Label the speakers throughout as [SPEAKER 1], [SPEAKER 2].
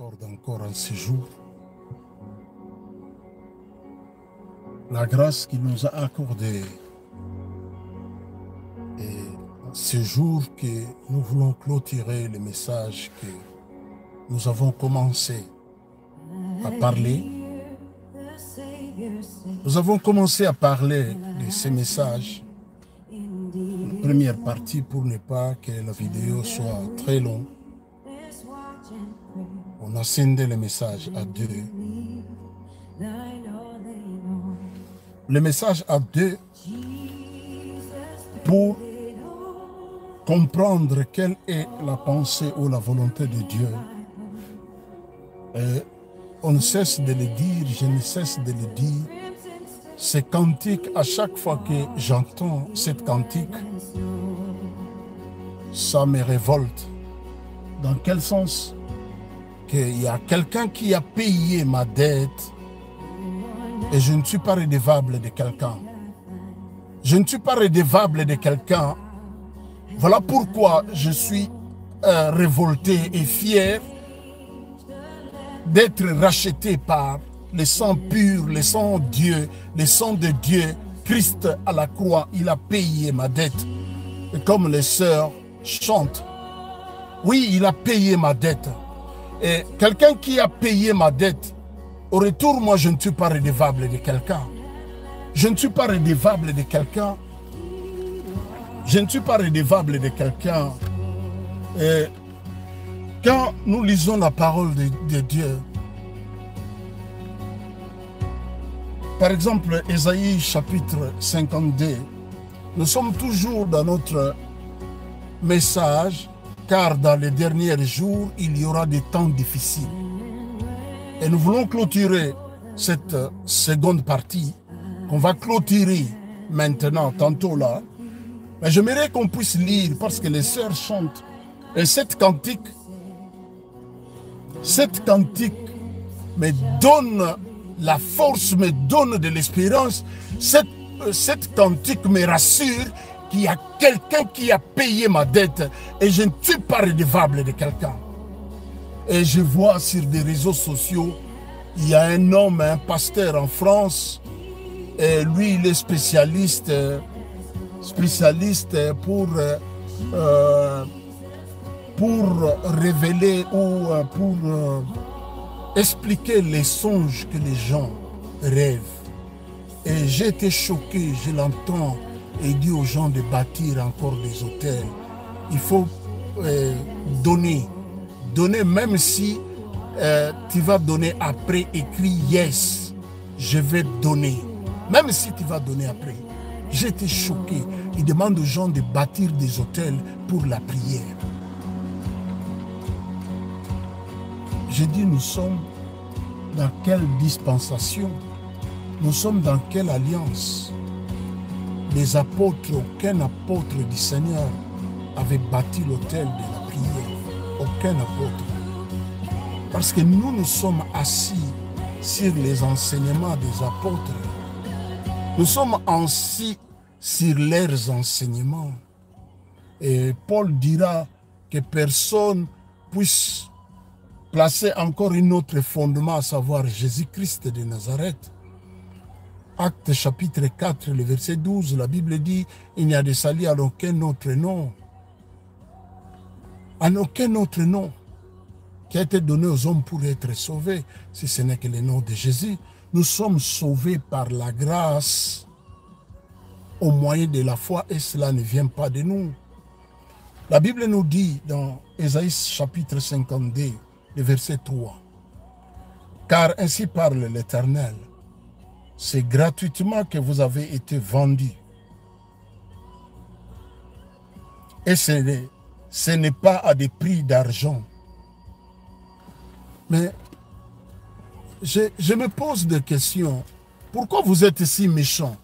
[SPEAKER 1] accorde encore un séjour. La grâce qu'il nous a accordée et ce jour que nous voulons clôturer le message que nous avons commencé à parler. Nous avons commencé à parler de ces messages. La première partie pour ne pas que la vidéo soit très longue. On a scindé le message à deux. Le message à deux pour comprendre quelle est la pensée ou la volonté de Dieu. Et on ne cesse de le dire, je ne cesse de le dire. Ces cantiques, à chaque fois que j'entends cette cantique, ça me révolte. Dans quel sens? Qu'il y a quelqu'un qui a payé ma dette et je ne suis pas redevable de quelqu'un. Je ne suis pas redevable de quelqu'un. Voilà pourquoi je suis révolté et fier d'être racheté par le sang pur, le sang Dieu, le sang de Dieu. Christ à la croix, il a payé ma dette. Et comme les sœurs chantent, oui, il a payé ma dette. Et quelqu'un qui a payé ma dette, au retour, moi, je ne suis pas redevable de quelqu'un. Je ne suis pas redevable de quelqu'un. Je ne suis pas redevable de quelqu'un. Et quand nous lisons la parole de Dieu, par exemple, Ésaïe chapitre 52, nous sommes toujours dans notre message, car dans les derniers jours, il y aura des temps difficiles. Et nous voulons clôturer cette seconde partie, qu'on va clôturer maintenant, tantôt là. Mais j'aimerais qu'on puisse lire, parce que les sœurs chantent. Et cette cantique me donne la force, me donne de l'espérance. Cette cantique me rassure qu'il y a quelqu'un qui a payé ma dette et je ne suis pas redevable de quelqu'un. Et je vois sur des réseaux sociaux, il y a un homme, un pasteur en France, et lui il est spécialiste pour révéler ou pour expliquer les songes que les gens rêvent. Et j'ai été choqué, je l'entends, et il dit aux gens de bâtir encore des hôtels. Il faut donner même si tu vas donner après, écrit yes, je vais donner. Même si tu vas donner après. J'ai été choqué. Il demande aux gens de bâtir des hôtels pour la prière. J'ai dit, nous sommes dans quelle dispensation? Nous sommes dans quelle alliance? Les apôtres, aucun apôtre du Seigneur avait bâti l'autel de la prière. Aucun apôtre. Parce que nous sommes assis sur les enseignements des apôtres. Nous sommes assis sur leurs enseignements. Et Paul dira que personne puisse placer encore un autre fondement, à savoir Jésus-Christ de Nazareth. Actes chapitre 4, le verset 12, la Bible dit, il n'y a de salut à aucun autre nom. À aucun autre nom qui a été donné aux hommes pour être sauvés, si ce n'est que le nom de Jésus. Nous sommes sauvés par la grâce au moyen de la foi et cela ne vient pas de nous. La Bible nous dit dans Ésaïe chapitre 52, le verset 3, « Car ainsi parle l'Éternel, c'est gratuitement que vous avez été vendus. Et ce n'est pas à des prix d'argent. » Mais je me pose des questions. Pourquoi vous êtes si méchants?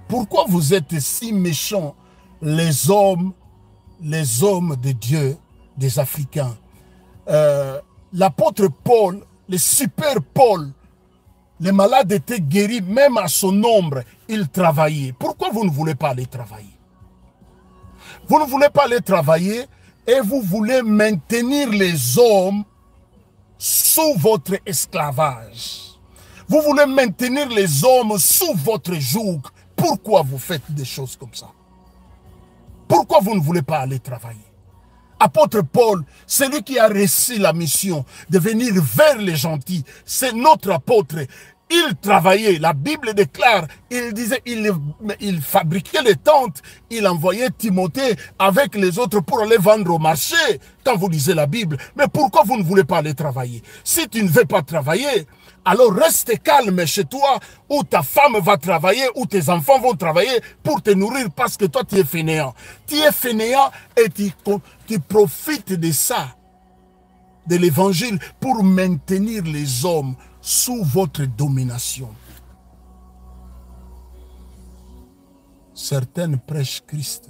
[SPEAKER 1] Pourquoi vous êtes si méchants, les hommes de Dieu, des Africains? L'apôtre Paul, le super Paul, les malades étaient guéris, même à son ombre, il travaillait. Pourquoi vous ne voulez pas aller travailler? Vous ne voulez pas aller travailler Et vous voulez maintenir les hommes sous votre esclavage. Vous voulez maintenir les hommes sous votre joug. Pourquoi vous faites des choses comme ça? Pourquoi vous ne voulez pas aller travailler? Apôtre Paul, celui qui a reçu la mission de venir vers les gentils, c'est notre apôtre. Il travaillait, la Bible déclare, il disait, il fabriquait les tentes, il envoyait Timothée avec les autres pour aller vendre au marché, quand vous lisez la Bible. Mais pourquoi vous ne voulez pas aller travailler? Si tu ne veux pas travailler, alors reste calme chez toi, où ta femme va travailler, où tes enfants vont travailler pour te nourrir parce que toi tu es fainéant. Tu es fainéant et tu profites de ça, de l'évangile, pour maintenir les hommes sous votre domination. Certaines prêchent Christ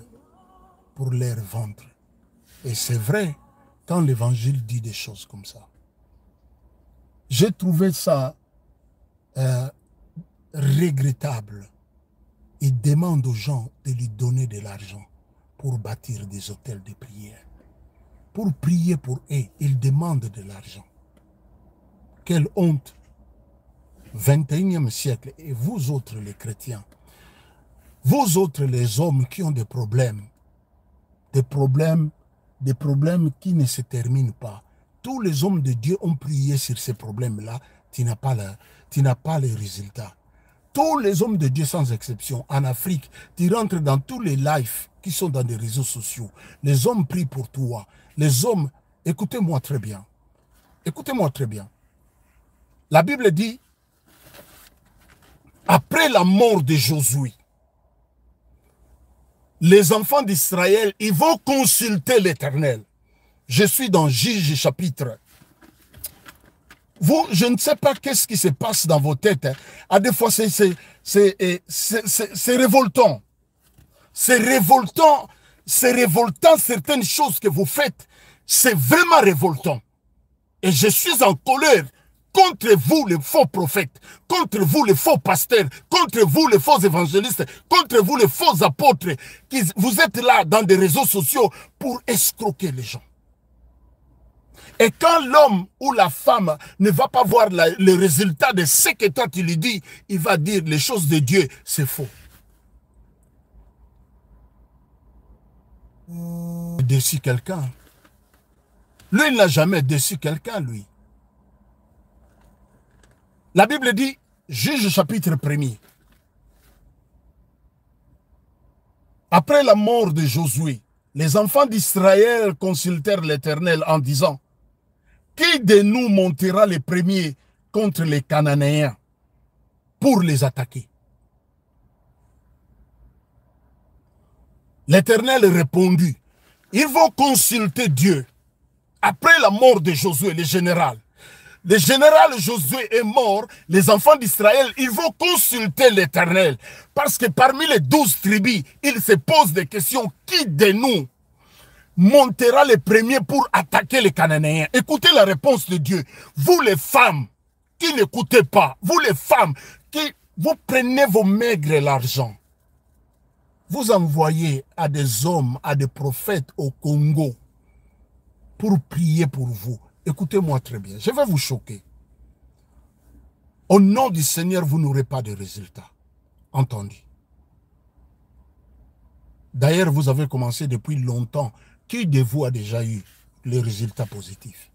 [SPEAKER 1] pour leur ventre. Et c'est vrai quand l'évangile dit des choses comme ça. J'ai trouvé ça regrettable. Il demande aux gens de lui donner de l'argent pour bâtir des hôtels de prière. Pour prier pour eux, il demande de l'argent. Quelle honte! 21e siècle, et vous autres les chrétiens, vous autres les hommes qui ont des problèmes qui ne se terminent pas. Tous les hommes de Dieu ont prié sur ces problèmes-là, tu n'as pas les résultats. Tous les hommes de Dieu sans exception, en Afrique, tu rentres dans tous les lives qui sont dans les réseaux sociaux. Les hommes prient pour toi. Les hommes, écoutez-moi très bien. Écoutez-moi très bien. La Bible dit, après la mort de Josué, les enfants d'Israël, ils vont consulter l'Éternel. Je suis dans Juge chapitre. Vous, je ne sais pas qu'est-ce qui se passe dans vos têtes. Hein. À des fois, c'est révoltant. C'est révoltant. C'est révoltant certaines choses que vous faites. C'est vraiment révoltant. Et je suis en colère contre vous les faux prophètes, contre vous les faux pasteurs, contre vous les faux évangélistes, contre vous les faux apôtres, vous êtes là dans des réseaux sociaux pour escroquer les gens. Et quand l'homme ou la femme ne va pas voir le résultat de ce que toi tu lui dis, il va dire les choses de Dieu, c'est faux. Déçu quelqu'un. Lui, il n'a jamais déçu quelqu'un, lui. La Bible dit, Juge chapitre 1er. Après la mort de Josué, les enfants d'Israël consultèrent l'Éternel en disant, qui de nous montera les premiers contre les Cananéens pour les attaquer? L'Éternel répondit, ils vont consulter Dieu. Après la mort de Josué, le général Josué est mort, les enfants d'Israël, ils vont consulter l'Éternel. Parce que parmi les 12 tribus, ils se posent des questions. Qui de nous montera les premiers pour attaquer les Cananéens? Écoutez la réponse de Dieu. Vous les femmes qui n'écoutez pas, vous les femmes qui vous prenez vos maigres l'argent, vous envoyez à des hommes, à des prophètes au Congo pour prier pour vous. Écoutez-moi très bien, je vais vous choquer. Au nom du Seigneur, vous n'aurez pas de résultats. Entendu. D'ailleurs, vous avez commencé depuis longtemps. Qui de vous a déjà eu les résultats positifs?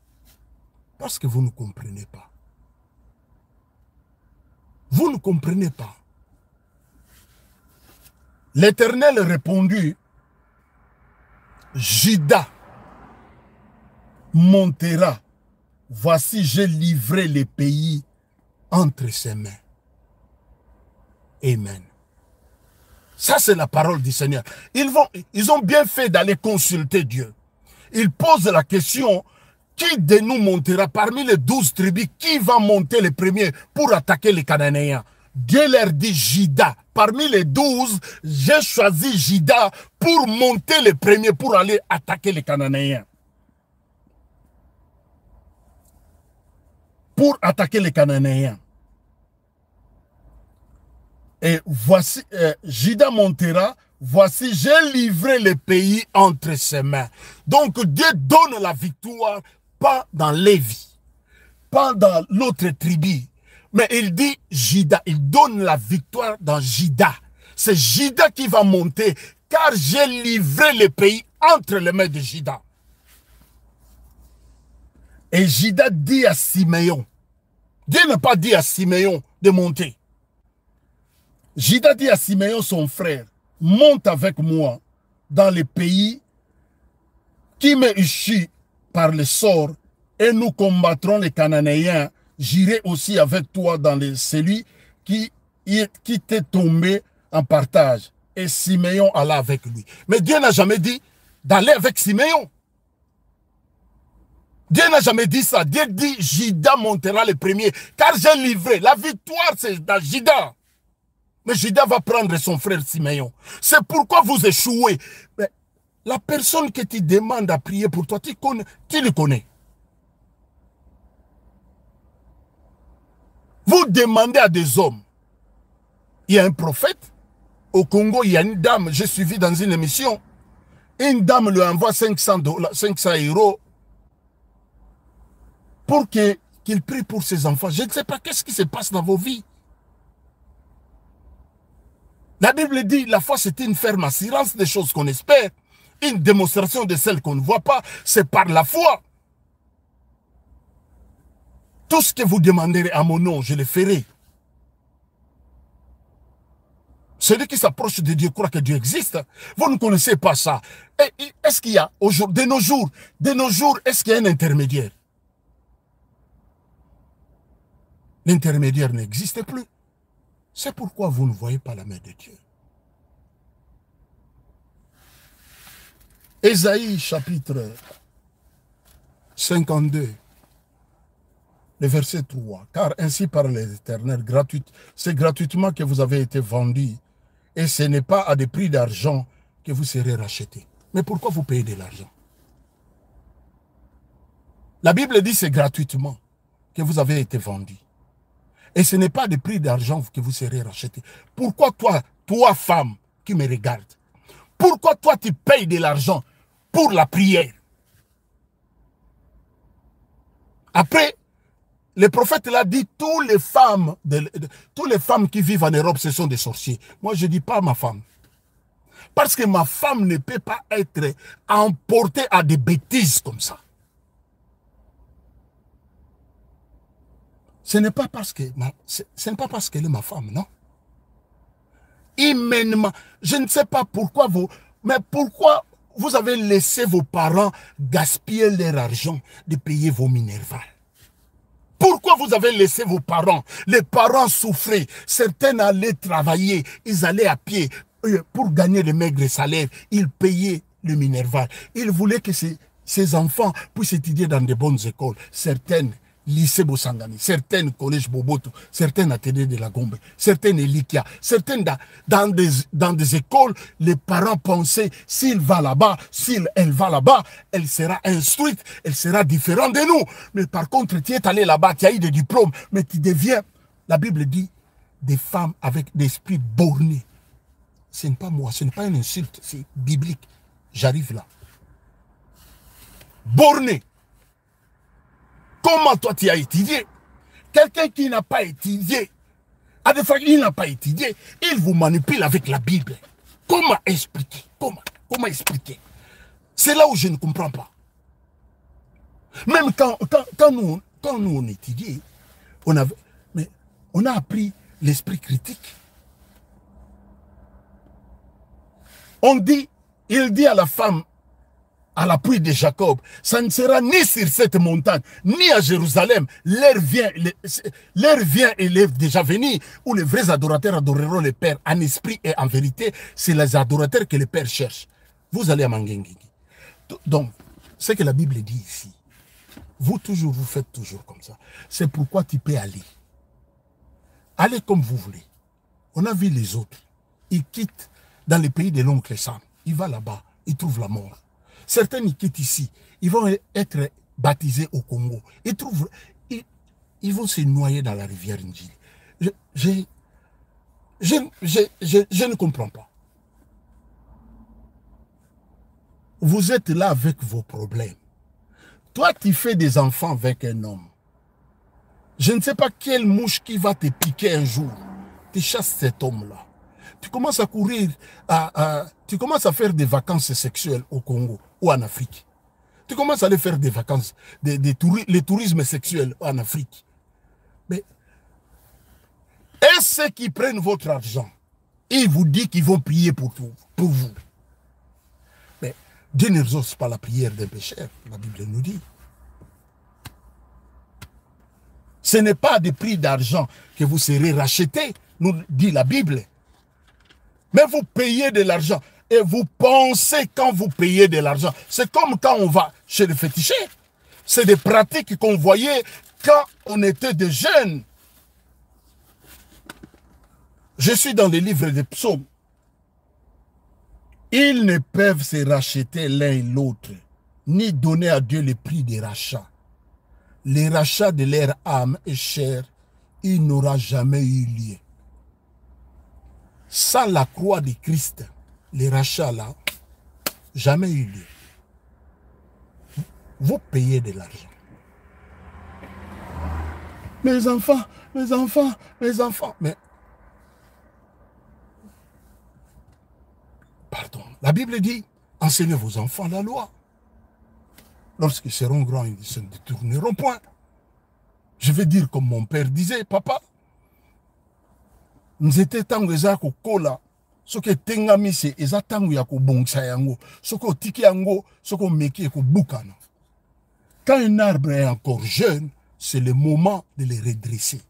[SPEAKER 1] Parce que vous ne comprenez pas. Vous ne comprenez pas. L'Éternel répondit, Juda montera. Voici, j'ai livré les pays entre ses mains. Amen. Ça, c'est la parole du Seigneur. Ils ont bien fait d'aller consulter Dieu. Ils posent la question, qui de nous montera parmi les 12 tribus, qui va monter les premiers pour attaquer les Cananéens? Dieu leur dit, Juda. Parmi les 12, j'ai choisi Juda pour monter les premiers pour aller attaquer les Cananéens. Pour attaquer les Cananéens. Et voici, Juda montera, voici, j'ai livré le pays entre ses mains. Donc Dieu donne la victoire, pas dans Lévi, pas dans l'autre tribu, mais il dit Juda, il donne la victoire dans Juda. C'est Juda qui va monter, car j'ai livré le pays entre les mains de Juda. Et Juda dit à Siméon, Dieu n'a pas dit à Siméon de monter. Juda dit à Siméon, son frère, monte avec moi dans le pays qui m'est issu par le sort et nous combattrons les Cananéens. J'irai aussi avec toi dans celui qui t'est tombé en partage. Et Siméon alla avec lui. Mais Dieu n'a jamais dit d'aller avec Siméon. Dieu n'a jamais dit ça. Dieu dit Juda montera le premier. Car j'ai livré. La victoire, c'est dans Juda. Mais Juda va prendre son frère Siméon. C'est pourquoi vous échouez. Mais la personne que tu demandes à prier pour toi, tu le connais. Vous demandez à des hommes. Il y a un prophète. Au Congo, il y a une dame. J'ai suivi dans une émission. Une dame lui envoie 500 € pour qu'il prie pour ses enfants. Je ne sais pas qu'est-ce qui se passe dans vos vies. La Bible dit, la foi c'est une ferme assurance des choses qu'on espère. Une démonstration de celles qu'on ne voit pas. C'est par la foi. Tout ce que vous demanderez à mon nom, je le ferai. Celui qui s'approche de Dieu croit que Dieu existe. Vous ne connaissez pas ça. Est-ce qu'il y a, de nos jours, est-ce qu'il y a un intermédiaire? L'intermédiaire n'existe plus. C'est pourquoi vous ne voyez pas la main de Dieu. Ésaïe chapitre 52, le verset 3. Car ainsi parle l'Éternel, c'est gratuitement que vous avez été vendus, et ce n'est pas à des prix d'argent que vous serez rachetés. Mais pourquoi vous payez de l'argent? La Bible dit c'est gratuitement que vous avez été vendus. Et ce n'est pas des prix d'argent que vous serez rachetés. Pourquoi toi femme qui me regarde, pourquoi toi tu payes de l'argent pour la prière? Après, le prophète l'a dit, toutes les femmes qui vivent en Europe, ce sont des sorciers. Moi, je ne dis pas ma femme. Parce que ma femme ne peut pas être emportée à des bêtises comme ça. Ce n'est pas parce qu'elle est ma femme, non. Humainement, je ne sais pas pourquoi pourquoi vous avez laissé vos parents gaspiller leur argent de payer vos minervales? Pourquoi vous avez laissé vos parents? Les parents souffraient, certains allaient travailler, ils allaient à pied pour gagner de maigres salaires, ils payaient le minerval. Ils voulaient que ces enfants puissent étudier dans de bonnes écoles, certaines lycée Bossangani, certaines collèges Boboto, certaines ateliers de la Gombe, certaines Elikia, certaines dans des écoles, les parents pensaient, s'il va là-bas, elle va là-bas, elle sera instruite, elle sera différente de nous. Mais par contre, tu es allé là-bas, tu as eu des diplômes, mais tu deviens, la Bible dit, des femmes avec des esprits bornés. Ce n'est pas moi, ce n'est pas une insulte, c'est biblique. J'arrive là. Borné. Comment toi tu as étudié? Quelqu'un qui n'a pas étudié, à des fois il n'a pas étudié, il vous manipule avec la Bible. Comment expliquer? Comment expliquer? C'est là où je ne comprends pas. Même quand nous on étudiait, on a appris l'esprit critique. Il dit à la femme, à l'appui de Jacob, ça ne sera ni sur cette montagne, ni à Jérusalem. L'heure vient et l'heure déjà venue, où les vrais adorateurs adoreront le Père en esprit et en vérité. C'est les adorateurs que le Père cherche. Vous allez à Mangengi. Donc, ce que la Bible dit ici, vous faites toujours comme ça. C'est pourquoi tu peux aller. Allez comme vous voulez. On a vu les autres. Ils quittent dans les pays de l'oncle Sam. Ils vont là-bas, ils trouvent la mort. Certains ils quittent ici. Ils vont être baptisés au Congo. Ils vont se noyer dans la rivière Ndjili. Je ne comprends pas. vous êtes là avec vos problèmes. Toi, tu fais des enfants avec un homme. Je ne sais pas quelle mouche qui va te piquer un jour. Tu chasses cet homme-là. Tu commences à courir, tu commences à faire des vacances sexuelles au Congo ou en Afrique. Tu commences à aller faire des vacances, les tourismes sexuels en Afrique. Mais est-ce qui prennent votre argent? Ils vous disent qu'ils vont prier pour vous. Mais Dieu ne exauce pas la prière d'un pécheur, la Bible nous dit. Ce n'est pas des prix d'argent que vous serez rachetés, nous dit la Bible. Mais vous payez de l'argent. Et vous pensez quand vous payez de l'argent. C'est comme quand on va chez le féticheur. C'est des pratiques qu'on voyait quand on était des jeunes. Je suis dans les livres des psaumes. Ils ne peuvent se racheter l'un et l'autre, ni donner à Dieu le prix des rachats. Les rachats de leur âme et chair, il n'aura jamais eu lieu. Sans la croix de Christ, les rachats là, jamais eu lieu. Vous payez de l'argent. Mes enfants, mes enfants, mes enfants. Mais, pardon, la Bible dit, enseignez vos enfants la loi. Lorsqu'ils seront grands, ils ne se détourneront point. Je vais dire comme mon père disait, papa, nous étions tango ezako kola, soki tengami se eza tango ya ko bongsa yango, soko tiki yango, soko meki ko bukana. Quand un arbre est encore jeune, c'est le moment de le redresser.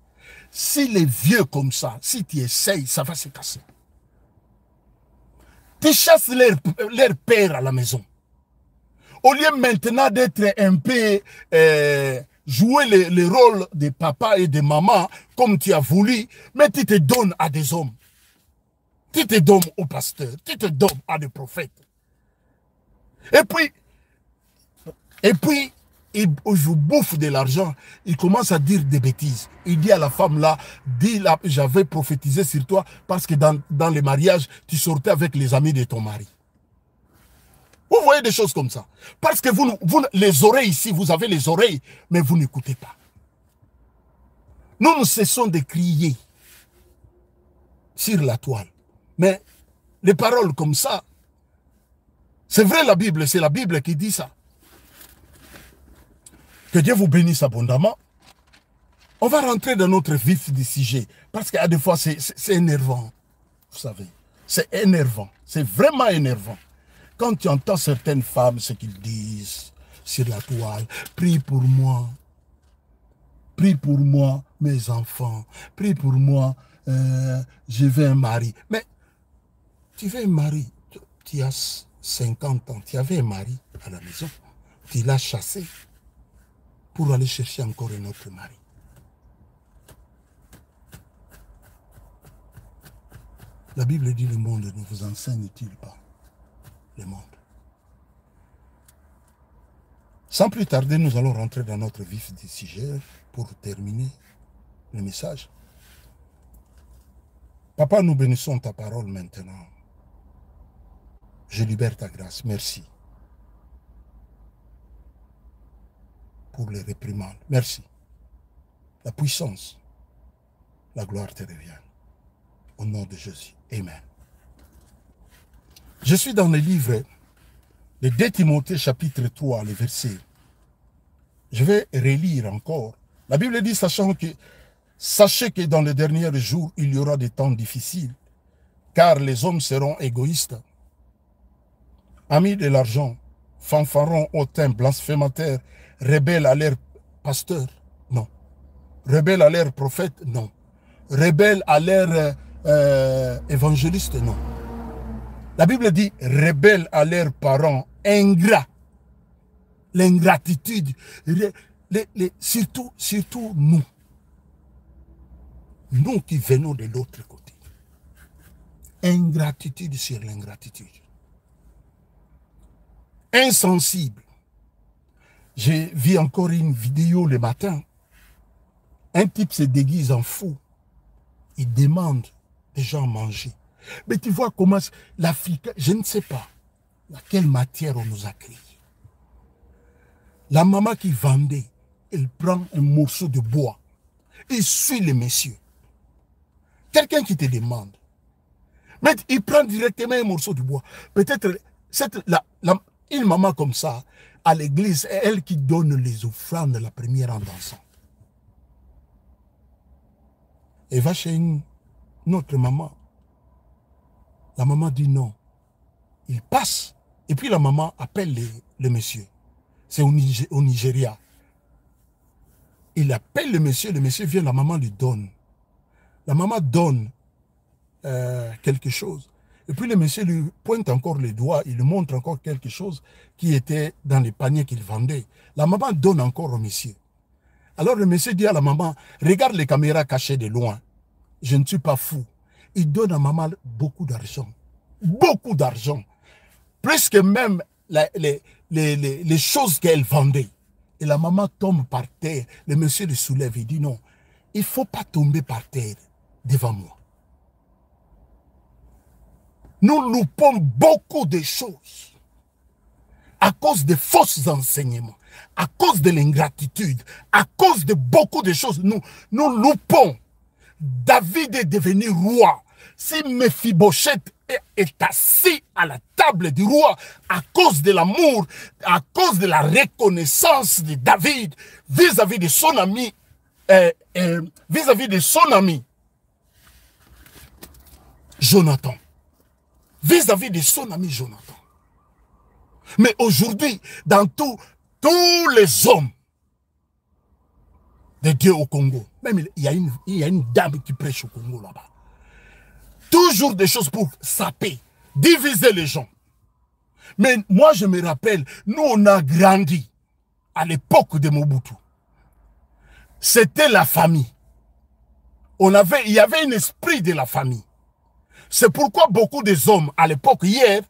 [SPEAKER 1] S'il est vieux comme ça, si tu essayes, ça va se casser. Tu chasses leur père à la maison. Au lieu maintenant d'être un peu jouer le rôle de papa et de maman comme tu as voulu, mais tu te donnes à des hommes. Tu te donnes aux pasteurs, tu te donnes à des prophètes. Et puis, il vous bouffe de l'argent, il commence à dire des bêtises. Il dit à la femme là, dis là, j'avais prophétisé sur toi parce que dans les mariages, tu sortais avec les amis de ton mari. Vous voyez des choses comme ça. Parce que vous, les oreilles ici, vous avez les oreilles, mais vous n'écoutez pas. Nous cessons de crier sur la toile. Mais les paroles comme ça, c'est vrai la Bible, c'est la Bible qui dit ça. Que Dieu vous bénisse abondamment. On va rentrer dans notre vif du sujet. Parce qu'à des fois, c'est énervant. Vous savez, c'est énervant. C'est vraiment énervant. Quand tu entends certaines femmes, ce qu'ils disent sur la toile, prie pour moi, mes enfants, prie pour moi, je veux un mari. Mais tu veux un mari, tu as 50 ans, tu avais un mari à la maison, tu l'as chassé pour aller chercher encore un autre mari. La Bible dit le monde ne vous enseigne-t-il pas? Le monde. Sans plus tarder, nous allons rentrer dans notre vif du sujet pour terminer le message. Papa, nous bénissons ta parole maintenant. Je libère ta grâce. Merci pour les réprimandes. Merci. La puissance, la gloire te revient. Au nom de Jésus. Amen. Je suis dans le livre de 2 Timothée chapitre 3, le verset. Je vais relire encore. La Bible dit, sachez que dans les derniers jours, il y aura des temps difficiles, car les hommes seront égoïstes, amis de l'argent, fanfarons, hautains, blasphémateurs, rebelles à leur pasteur, non. Rebelles à leur prophète, non. Rebelles à leur évangéliste, non. La Bible dit rebelles à leurs parents, ingrats. L'ingratitude, surtout nous. Nous qui venons de l'autre côté. Ingratitude sur l'ingratitude. Insensible. J'ai vu encore une vidéo le matin. Un type se déguise en fou. Il demande des gens à manger. Mais tu vois comment l'Afrique, je ne sais pas. Quelle matière on nous a créé. La maman qui vendait, elle prend un morceau de bois et suit les messieurs. Quelqu'un qui te demande. Mais il prend directement un morceau de bois. Peut-être une maman comme ça, à l'église, c'est elle qui donne les offrandes la première en dansant. Elle va chez une autre maman. La maman dit non. Il passe. Et puis la maman appelle le monsieur. C'est au Nigeria. Il appelle le monsieur vient, la maman lui donne. La maman donne quelque chose. Et puis le monsieur lui pointe encore les doigts, il lui montre encore quelque chose qui était dans les paniers qu'il vendait. La maman donne encore au monsieur. Alors le monsieur dit à la maman, regarde les caméras cachées de loin. Je ne suis pas fou. Il donne à maman beaucoup d'argent. Beaucoup d'argent. Plus que même les choses qu'elle vendait. Et la maman tombe par terre. Le monsieur le soulève. Il dit non, il ne faut pas tomber par terre devant moi. Nous loupons beaucoup de choses à cause de fausses enseignements, à cause de l'ingratitude, à cause de beaucoup de choses. Nous loupons. David est devenu roi. Si Mephibosheth est assis à la table du roi à cause de l'amour, à cause de la reconnaissance de David vis-à-vis de son ami, Jonathan. Vis-à-vis de son ami Jonathan. Mais aujourd'hui, dans tous les hommes de Dieu au Congo, même il y a une dame qui prêche au Congo là-bas. Toujours des choses pour saper, diviser les gens. Mais moi, je me rappelle, nous, on a grandi à l'époque de Mobutu. C'était la famille. Il y avait un esprit de la famille. C'est pourquoi beaucoup des hommes, à l'époque, hier,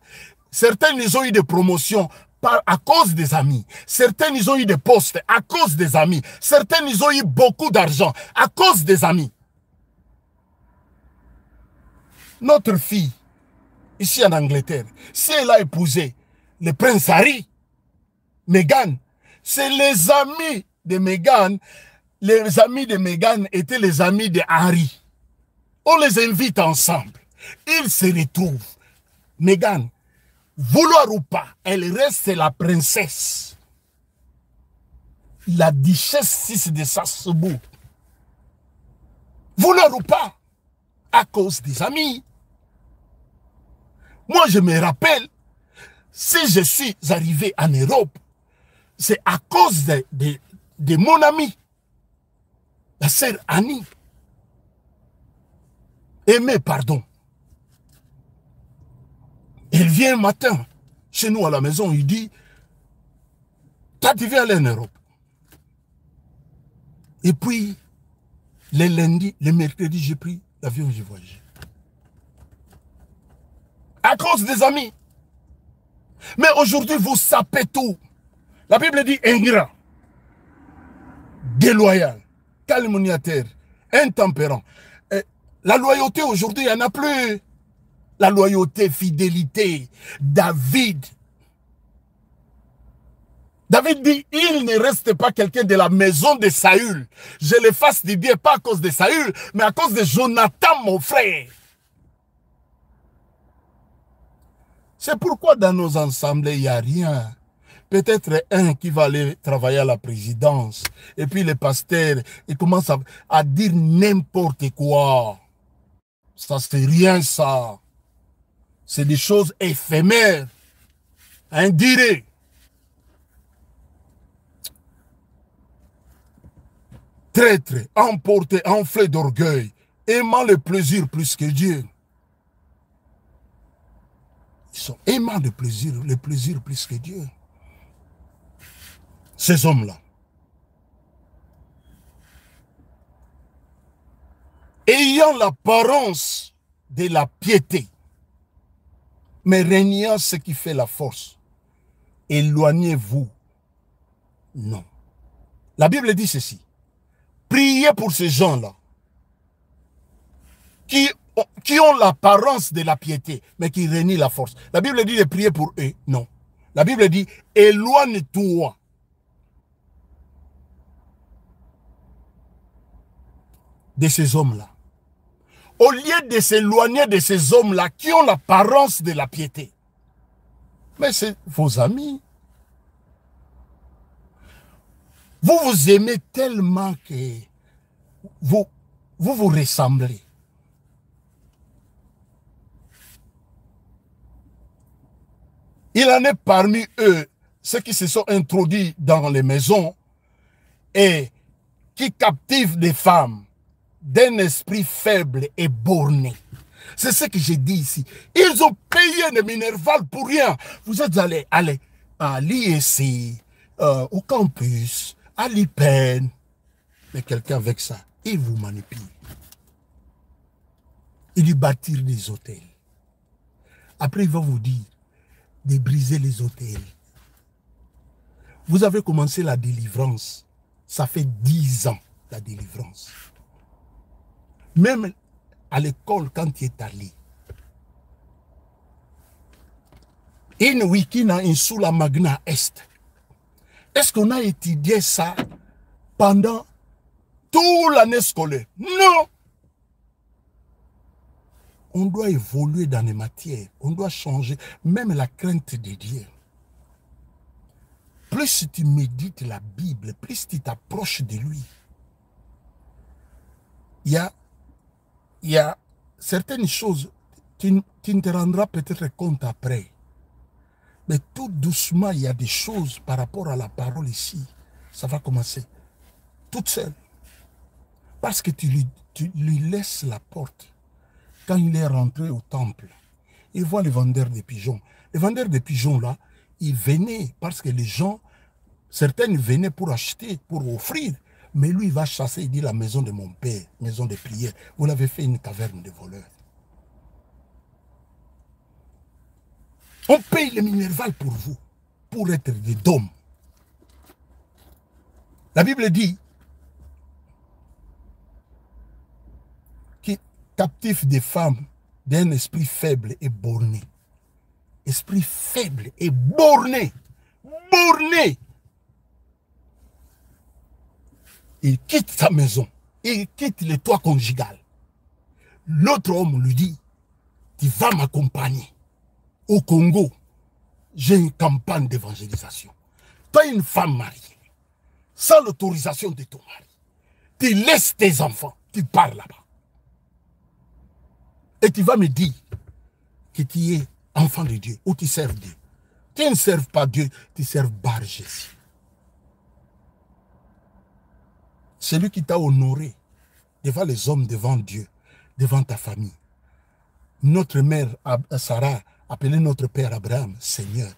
[SPEAKER 1] certains, ils ont eu des promotions à cause des amis. Certains, ils ont eu des postes à cause des amis. Certains, ils ont eu beaucoup d'argent à cause des amis. Notre fille, ici en Angleterre, si elle a épousé le prince Harry, Meghan, c'est les amis de Meghan. Les amis de Meghan étaient les amis de Harry. On les invite ensemble. Ils se retrouvent. Meghan, vouloir ou pas, elle reste la princesse. La duchesse 6 de Sassobo. Vouloir ou pas, à cause des amis. Moi, je me rappelle, si je suis arrivé en Europe, c'est à cause de mon ami, la sœur Annie. Aimée, pardon. Il vient un matin, chez nous à la maison, il dit, toi tu viens aller en Europe. Et puis, les lundis, les mercredis, j'ai pris l'avion, j'ai voyagé. À cause des amis. Mais aujourd'hui, vous sapez tout. La Bible dit ingrat, déloyal, calomniateur, intempérant. La loyauté aujourd'hui, il n'y en a plus. La loyauté, fidélité. David dit, il ne reste pas quelqu'un de la maison de Saül. Je l'efface du bien, pas à cause de Saül, mais à cause de Jonathan, mon frère. C'est pourquoi dans nos assemblées, il n'y a rien. Peut-être un qui va aller travailler à la présidence. Et puis les pasteurs, ils commencent à dire n'importe quoi. Ça, c'est rien, ça. C'est des choses éphémères. Indirectes. Traître, emporté, enflé d'orgueil, aimant le plaisir plus que Dieu. Ils sont aimants de plaisir, le plaisir plus que Dieu. Ces hommes-là. Ayant l'apparence de la piété, mais régnant ce qui fait la force, éloignez-vous. Non. La Bible dit ceci. Priez pour ces gens-là qui qui ont l'apparence de la piété, mais qui renient la force. La Bible dit de prier pour eux. Non. La Bible dit, éloigne-toi de ces hommes-là. Au lieu de s'éloigner de ces hommes-là qui ont l'apparence de la piété. Mais c'est vos amis. Vous vous aimez tellement que vous vous ressemblez. Il en est parmi eux, ceux qui se sont introduits dans les maisons et qui captivent des femmes d'un esprit faible et borné. C'est ce que j'ai dit ici. Ils ont payé le Minerval pour rien. Vous êtes allés à l'IEC, au campus, à l'IPEN. Mais quelqu'un avec ça, il vous manipule. Il lui bâtir des hôtels. Après, il va vous dire de briser les hôtels. Vous avez commencé la délivrance. Ça fait 10 ans, la délivrance. Même à l'école, quand tu es allé, une wikina in sous la magna est. Est-ce qu'on a étudié ça pendant toute l'année scolaire? Non! On doit évoluer dans les matières. On doit changer. Même la crainte de Dieu. Plus tu médites la Bible, plus tu t'approches de lui. Il y a certaines choses, tu ne te rendras peut-être compte après. Mais tout doucement, il y a des choses par rapport à la parole ici. Ça va commencer toute seule. Parce que tu lui laisses la porte. Quand il est rentré au temple, il voit les vendeurs de pigeons. Les vendeurs de pigeons, là, ils venaient parce que les gens, certains venaient pour acheter, pour offrir. Mais lui, il va chasser, il dit la maison de mon père, maison de prière. Vous l'avez fait une caverne de voleurs. On paye le Minerval pour vous, pour être des dômes. La Bible dit, captif des femmes d'un esprit faible et borné. Esprit faible et borné. Borné. Il quitte sa maison. Il quitte le toit conjugal. L'autre homme lui dit, tu vas m'accompagner. Au Congo, j'ai une campagne d'évangélisation. Tu es une femme mariée. Sans l'autorisation de ton mari. Tu laisses tes enfants. Tu pars là-bas. Et tu vas me dire que tu es enfant de Dieu ou tu sers Dieu. Tu ne serves pas Dieu, tu sers Bar Jésus. Celui qui t'a honoré devant les hommes, devant Dieu, devant ta famille. Notre mère Sarah appelait notre père Abraham Seigneur.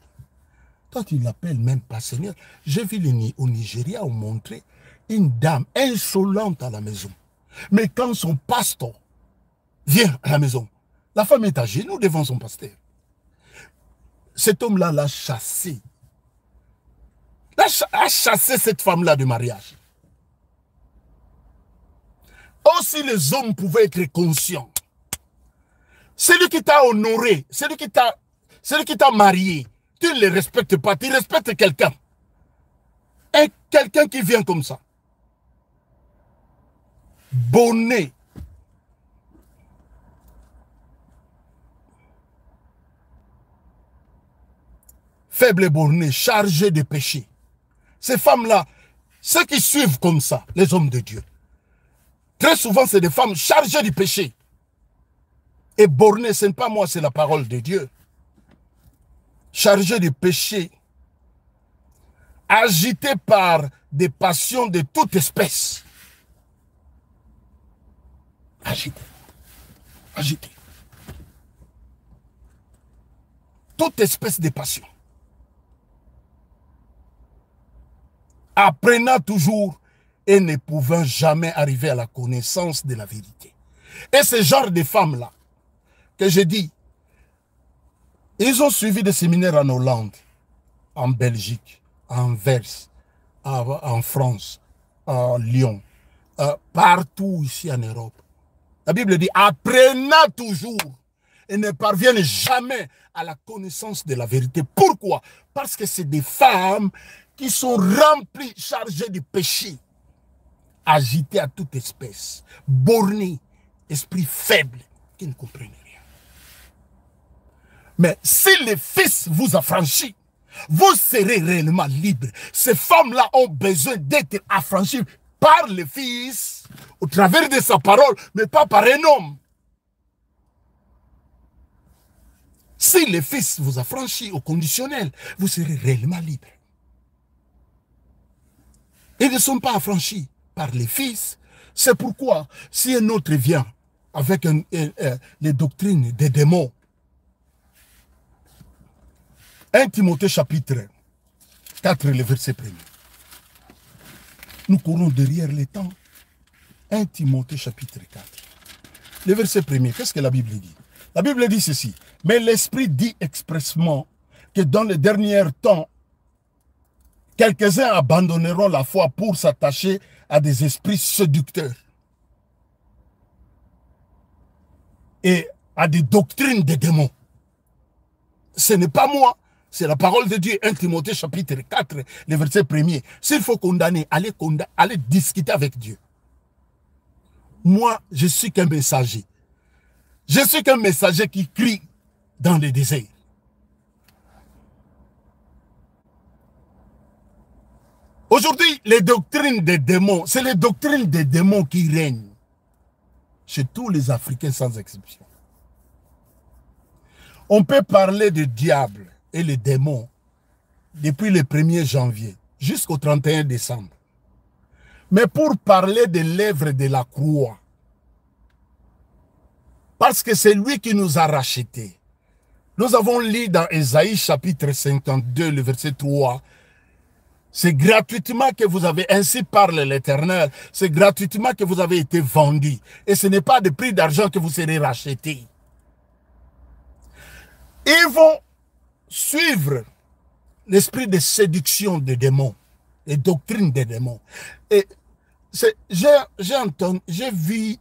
[SPEAKER 1] Toi, tu ne l'appelles même pas Seigneur. J'ai vu au Nigeria, on montrait une dame insolente à la maison. Mais quand son pasteur vient à la maison, la femme est à genoux devant son pasteur. Cet homme-là l'a chassé. A chassé cette femme-là de mariage. Aussi les hommes pouvaient être conscients. Celui qui t'a honoré, celui qui t'a marié, tu ne le respectes pas, tu respectes quelqu'un. Et quelqu'un qui vient comme ça. Bonnet. Faible et borné, chargé de péché. Ces femmes-là, ceux qui suivent comme ça, les hommes de Dieu, très souvent c'est des femmes chargées du péché. Et borné, ce n'est pas moi, c'est la parole de Dieu. Chargées de péché, agitées par des passions de toute espèce. Agitées. Agitées. Toute espèce de passion. Apprenant toujours et ne pouvant jamais arriver à la connaissance de la vérité. Et ce genre de femmes-là, que je dis, ils ont suivi des séminaires en Hollande, en Belgique, en Anvers, en France, à Lyon, partout ici en Europe. La Bible dit, apprenant toujours et ne parviennent jamais à la connaissance de la vérité. Pourquoi? Parce que c'est des femmes qui sont remplies, chargées de péché, agitées à toute espèce, bornées, esprits faibles, qui ne comprennent rien. Mais si le Fils vous affranchit, vous serez réellement libre. Ces femmes-là ont besoin d'être affranchies par le Fils, au travers de sa parole, mais pas par un homme. Si le Fils vous affranchit au conditionnel, vous serez réellement libre. Ils ne sont pas affranchis par le Fils. C'est pourquoi, si un autre vient avec les doctrines des démons, 1 Timothée chapitre 4, le verset 1er. Nous courons derrière les temps. 1 Timothée chapitre 4. Le verset 1er, qu'est-ce que la Bible dit? La Bible dit ceci. Mais l'Esprit dit expressement que dans les derniers temps, quelques-uns abandonneront la foi pour s'attacher à des esprits séducteurs et à des doctrines des démons. Ce n'est pas moi, c'est la parole de Dieu. 1 Timothée chapitre 4, le verset 1er. S'il faut condamner, allez discuter avec Dieu. Moi, je suis qu'un messager. Je suis qu'un messager qui crie dans le désert. Aujourd'hui, les doctrines des démons, c'est les doctrines des démons qui règnent chez tous les Africains sans exception. On peut parler de diable et les démons depuis le 1er janvier jusqu'au 31 décembre. Mais pour parler de l'œuvre de la croix, parce que c'est lui qui nous a rachetés. Nous avons lu dans Ésaïe chapitre 52, le verset 3, c'est gratuitement que vous avez, ainsi parle l'Éternel, c'est gratuitement que vous avez été vendus. Et ce n'est pas de prix d'argent que vous serez rachetés. Ils vont suivre l'esprit de séduction des démons, les doctrines des démons. Et j'ai vu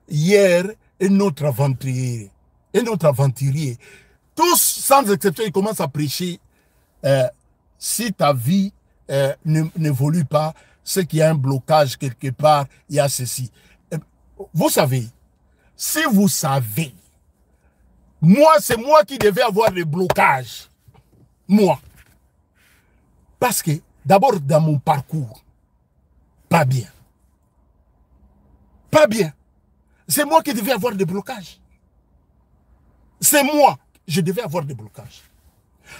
[SPEAKER 1] hier un autre aventurier. Tous, sans exception, ils commencent à prêcher. Si ta vie n'évolue pas, c'est qu'il y a un blocage quelque part, il y a ceci. Vous savez, si vous savez, moi, c'est moi qui devais avoir le blocage. Moi. Parce que, d'abord, dans mon parcours, pas bien. Pas bien. C'est moi qui devais avoir des blocages. C'est moi, je devais avoir des blocages.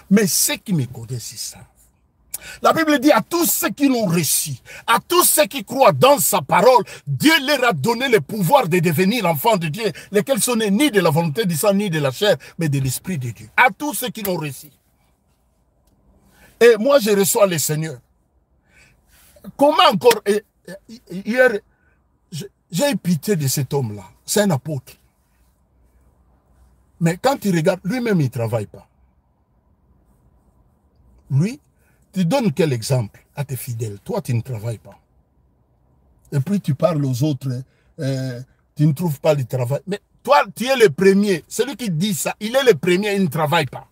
[SPEAKER 1] Mais ceux qui me connaissent, c'est ça. La Bible dit à tous ceux qui l'ont reçu, à tous ceux qui croient dans sa parole, Dieu leur a donné le pouvoir de devenir enfants de Dieu, lesquels sont nés ni de la volonté du sang, ni de la chair, mais de l'Esprit de Dieu. À tous ceux qui l'ont reçu. Et moi, je reçois le Seigneur. Comment encore, hier, j'ai eu pitié de cet homme-là. C'est un apôtre. Mais quand il regarde, lui-même, il ne travaille pas. Lui, tu donnes quel exemple à tes fidèles? Toi, tu ne travailles pas. Et puis, tu parles aux autres, tu ne trouves pas le travail. Mais toi, tu es le premier. Celui qui dit ça, il est le premier, il ne travaille pas.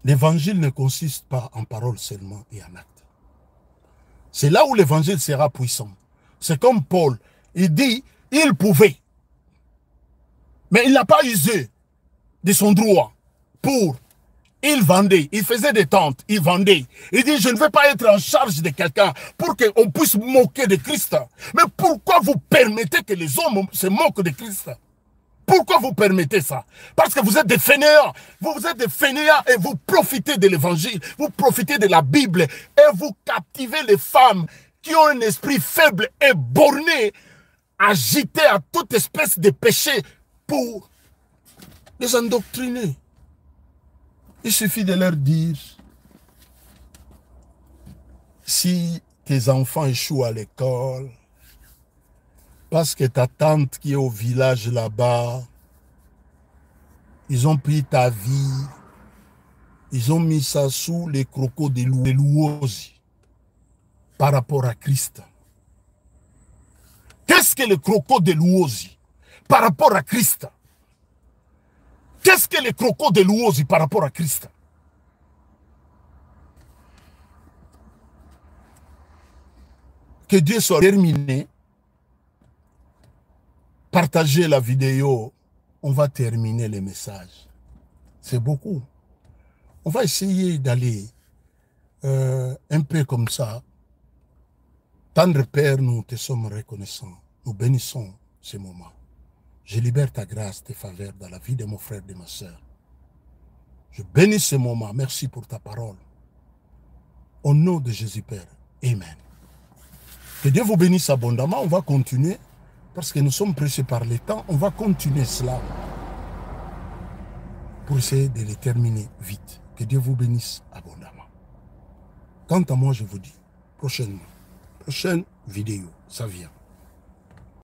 [SPEAKER 1] L'évangile ne consiste pas en paroles seulement et en actes. C'est là où l'évangile sera puissant. C'est comme Paul, il dit, il pouvait. Mais il n'a pas usé de son droit pour... Il vendait, il faisait des tentes, il vendait. Il dit, je ne veux pas être en charge de quelqu'un pour qu'on puisse moquer de Christ. Mais pourquoi vous permettez que les hommes se moquent de Christ? Pourquoi vous permettez ça? Parce que vous êtes des fainéants. Vous êtes des fainéants et vous profitez de l'évangile. Vous profitez de la Bible et vous captivez les femmes qui ont un esprit faible et borné, agité à toute espèce de péché pour les endoctriner. Il suffit de leur dire, si tes enfants échouent à l'école, parce que ta tante qui est au village là-bas, ils ont pris ta vie, ils ont mis ça sous les crocos des loueuses par rapport à Christ. Qu'est-ce que le croco de Luosi par rapport à Christ? Qu'est-ce que le croco de Luosi par rapport à Christ? Que Dieu soit terminé. Partagez la vidéo. On va terminer les messages. C'est beaucoup. On va essayer d'aller un peu comme ça. Tendre Père, nous te sommes reconnaissants. Nous bénissons ces moments. Je libère ta grâce, tes faveurs dans la vie de mon frère et de ma soeur. Je bénis ces moments. Merci pour ta parole. Au nom de Jésus Père. Amen. Que Dieu vous bénisse abondamment. On va continuer parce que nous sommes pressés par le temps. On va continuer cela pour essayer de les terminer vite. Que Dieu vous bénisse abondamment. Quant à moi, je vous dis, prochaine vidéo, ça vient.